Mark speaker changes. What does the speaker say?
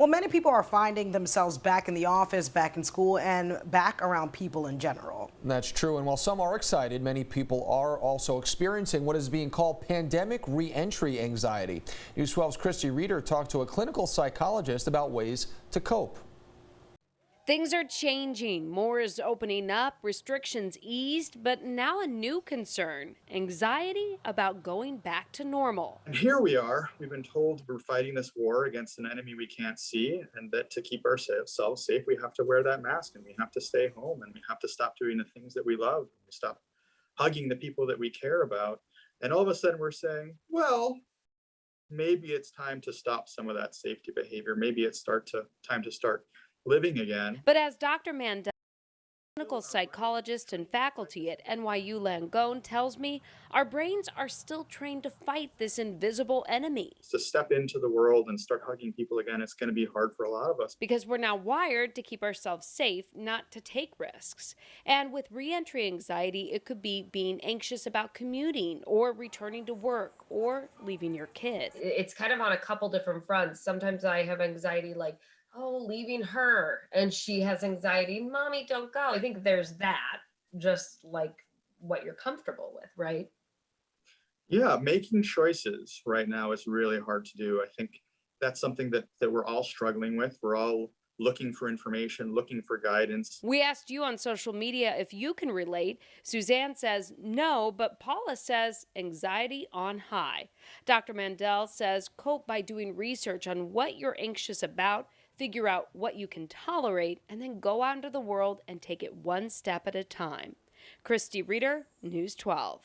Speaker 1: Well, many people are finding themselves back in the office, back in school, and back around people in general.
Speaker 2: That's true. And while some are excited, many people are also experiencing what is being called pandemic re-entry anxiety. News 12's Christy Reeder talked to a clinical psychologist about ways to cope.
Speaker 3: Things are changing. More is opening up, restrictions eased, but now a new concern, anxiety about going back to normal.
Speaker 4: And here we are. We've been told we're fighting this war against an enemy we can't see, and that to keep ourselves safe, we have to wear that mask and we have to stay home and we have to stop doing the things that we love. We stop hugging the people that we care about. And all of a sudden we're saying, well, maybe it's time to stop some of that safety behavior. Maybe it's time to start living again.
Speaker 3: But as Dr. Mandel, clinical psychologist and faculty at NYU Langone, tells me, our brains are still trained to fight this invisible enemy.
Speaker 4: To step into the world and start hugging people again, it's going to be hard for a lot of us.
Speaker 3: Because we're now wired to keep ourselves safe, not to take risks. And with re-entry anxiety, it could be being anxious about commuting or returning to work or leaving your kid.
Speaker 5: It's kind of on a couple different fronts. Sometimes I have anxiety like, oh, leaving her, and she has anxiety, mommy, don't go. I think there's that, just like what you're comfortable with, right?
Speaker 4: Yeah, making choices right now is really hard to do. I think that's something that we're all struggling with. We're all looking for information, looking for guidance.
Speaker 3: We asked you on social media if you can relate. Suzanne says no, but Paula says anxiety on high. Dr. Mandel says cope by doing research on what you're anxious about, figure out what you can tolerate, and then go out into the world and take it one step at a time. Christy Reeder, News 12.